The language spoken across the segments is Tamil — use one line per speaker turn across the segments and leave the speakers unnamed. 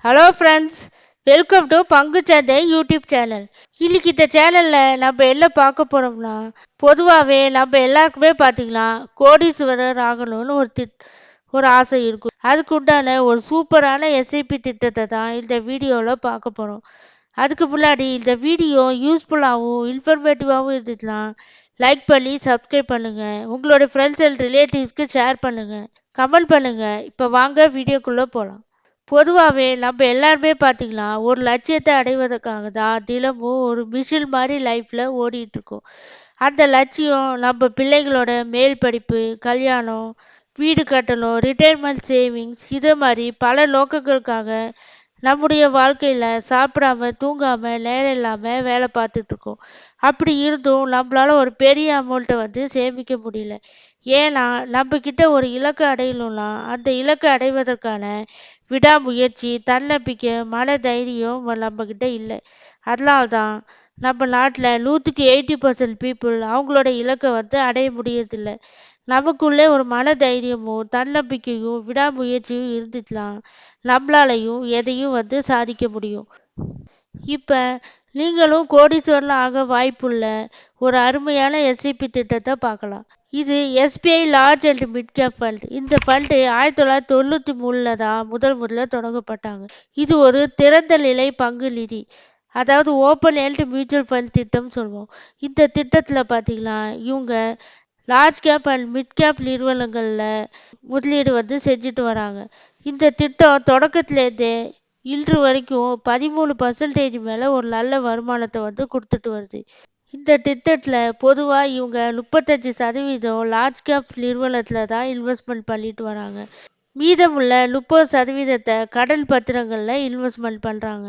ஹலோ ஃப்ரெண்ட்ஸ், வெல்கம் டு பங்குச்சந்தை யூடியூப் சேனல். இன்னைக்கு இந்த சேனலில் நம்ம என்ன பார்க்க போகிறோம்னா, பொதுவாகவே நம்ம எல்லாருக்குமே பார்த்தீங்கன்னா கோடீஸ்வரர் ஆகணும்னு ஒரு ஆசை இருக்கும். அதுக்கு உண்டான ஒரு சூப்பரான எஸ்ஐபி திட்டத்தை தான் இந்த வீடியோவில் பார்க்க போகிறோம். அதுக்கு முன்னாடி இந்த வீடியோ யூஸ்ஃபுல்லாகவும் இன்ஃபர்மேட்டிவாகவும் இருந்துச்சுன்னா லைக் பண்ணி சப்ஸ்கிரைப் பண்ணுங்கள். உங்களோட ஃப்ரெண்ட்ஸ் அண்ட் ரிலேட்டிவ்ஸ்க்கு ஷேர் பண்ணுங்கள், கமெண்ட் பண்ணுங்கள். இப்போ வாங்க வீடியோக்குள்ளே போகலாம். பொதுவாகவே நம்ம எல்லாருமே பார்த்தீங்கன்னா ஒரு லட்சியத்தை அடைவதற்காக தான் தினமும் ஒரு மிஷின் மாதிரி லைஃப்பில் ஓடிட்டுருக்கோம். அந்த லட்சியம் நம்ம பிள்ளைங்களோட மேல் படிப்பு, கல்யாணம், வீடு கட்டணும், ரிட்டையர்மெண்ட் சேவிங்ஸ், இது மாதிரி பல நோக்கங்களுக்காக நம்முடைய வாழ்க்கையில் சாப்பிடாம தூங்காம நேரம் இல்லாமல் வேலை பார்த்துட்ருக்கோம். அப்படி இருந்தும் நம்மளால ஒரு பெரிய அமௌண்ட்டை சேமிக்க முடியல. ஏன்னா நம்மக்கிட்ட ஒரு இலக்கை அடையணும்னா அந்த இலக்கை அடைவதற்கான விடாமுயற்சி, தன்னம்பிக்கை, மன தைரியம் நம்மக்கிட்ட இல்லை. அதனால தான் நம்ம நாட்டில் 100க்கு 80% பீப்புள் அவங்களோட இலக்கை அடைய முடியறதில்ல. நமக்குள்ளே ஒரு மன தைரியமும் தன்னம்பிக்கையும் விடாமுயற்சியும் இருந்துச்சுன்னா நம்மளாலையும் எதையும் சாதிக்க முடியும். இப்போ நீங்களும் கோடீஸ்வரன் ஆக வாய்ப்புள்ள ஒரு அருமையான எஸ்ஐபி திட்டத்தை பார்க்கலாம். இது SBI large and mid cap fund. இந்த ஃபண்டு 1993 தான் முதல்ல தொடங்கப்பட்டாங்க. இது ஒரு திறந்த நிலை பங்கு நிதி, அதாவது ஓப்பன் எல்ட் மியூச்சுவல் ஃபண்ட் திட்டம் சொல்லுவோம். இந்த திட்டத்தில் பார்த்தீங்கன்னா இவங்க large cap and mid cap நிறுவனங்களில் முதலீடு செஞ்சுட்டு வராங்க. இந்த திட்டம் தொடக்கத்திலேருந்தே இன்று வரைக்கும் 13% மேலே ஒரு நல்ல வருமானத்தை கொடுத்துட்டு வருது. இந்த திட்டத்தில் பொதுவாக இவங்க 35% லார்ஜ் கேப் நிறுவனத்தில் தான் இன்வெஸ்ட்மெண்ட் பண்ணிட்டு வராங்க. மீதமுள்ள 30%த்தை கடன் பத்திரங்களில் இன்வெஸ்ட்மெண்ட் பண்ணுறாங்க.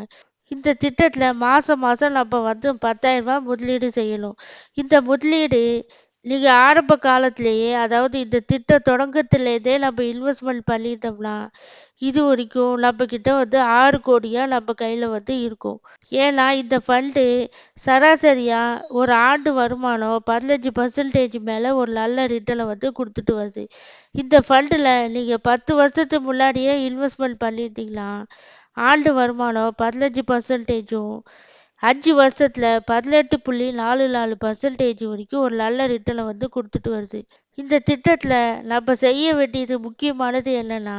இந்த திட்டத்தில் மாதம் மாதம் நம்ம 10,000 ரூபாய் முதலீடு செய்யணும். இந்த முதலீடு நீங்கள் ஆரம்ப காலத்திலேயே, அதாவது இந்த திட்டம் தொடக்கத்திலேருந்தே நம்ம இன்வெஸ்ட்மெண்ட் பண்ணிட்டோம்னா இது வரைக்கும் நம்மக்கிட்ட 6 கோடியாக நம்ம கையில் இருக்கும். ஏன்னா இந்த ஃபண்டு சராசரியாக ஒரு ஆண்டு வருமானம் 15% மேலே ஒரு நல்ல ரிட்டர்னை கொடுத்துட்டு வருது. இந்த ஃபண்டில் நீங்கள் 10 வருஷத்துக்கு முன்னாடியே இன்வெஸ்ட்மெண்ட் பண்ணிட்டீங்கன்னா ஆண்டு வருமானம் 15%, 5 வருஷத்தில் 18.44% வரைக்கும் ஒரு நல்ல ரிட்டர்னை கொடுத்துட்டு வருது. இந்த திட்டத்தில் நம்ம செய்ய வேண்டியது முக்கியமானது என்னென்னா,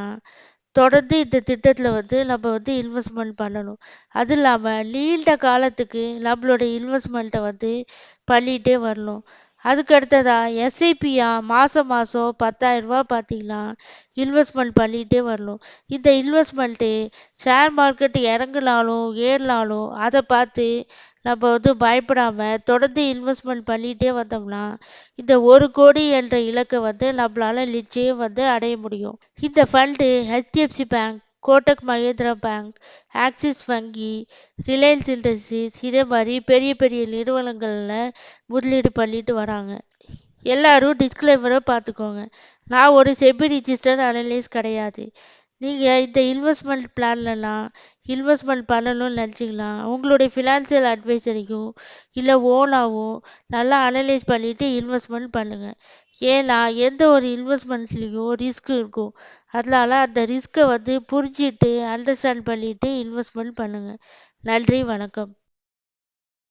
தொடர்ந்து இந்த திட்டத்தில் நம்ம இன்வெஸ்ட்மெண்ட் பண்ணணும். அது இல்லாமல் நீண்ட காலத்துக்கு நம்மளோட இன்வெஸ்ட்மெண்ட்டை பண்ணிகிட்டே வரணும். அதுக்கு அடுத்ததாக எஸ்ஐபியாக மாதம் மாதம் 10,000 ரூபா பார்த்தீங்கன்னா இன்வெஸ்ட்மெண்ட் பண்ணிகிட்டே வரணும். இந்த இன்வெஸ்ட்மெண்ட்டு ஷேர் மார்க்கெட் இறங்குனாலும் ஏறினாலும் அதை பார்த்து நம்ம பயப்படாமல் தொடர்ந்து இன்வெஸ்ட்மெண்ட் பண்ணிகிட்டே வந்தோம்னா இந்த 1 கோடி என்ற இலக்கை நம்மளால் நிச்சயம் அடைய முடியும். இந்த fund HDFC bank, Kotak Mahindra bank, axis வங்கி, ரிலையன்ஸ் இண்டஸ்ட்ரீஸ், இதே மாதிரி பெரிய பெரிய நிறுவனங்களில் முதலீடு பண்ணிட்டு வராங்க. எல்லாரும் டிஸ்க்ளைமரை பார்த்துக்கோங்க. நான் ஒரு செபி ரிஜிஸ்டர்ட் அனலிஸ்ட் கிடையாது. நீங்கள் இந்த இன்வெஸ்ட்மெண்ட் பிளான்லலாம் இன்வெஸ்ட்மெண்ட் பண்ணணும்னு நினச்சிங்கன்னா உங்களுடைய ஃபினான்சியல் அட்வைசரையும் இல்லை ஓனாகவும் நல்லா அனலைஸ் பண்ணிவிட்டு இன்வெஸ்ட்மெண்ட் பண்ணுங்கள். ஏன்னா எந்த ஒரு இன்வெஸ்ட்மெண்ட்ஸ்லேயும் ரிஸ்க் இருக்கும். அதனால் அந்த ரிஸ்க்கை புரிஞ்சுட்டு அண்டர்ஸ்டாண்ட் பண்ணிவிட்டு இன்வெஸ்ட்மெண்ட் பண்ணுங்கள். நன்றி, வணக்கம்.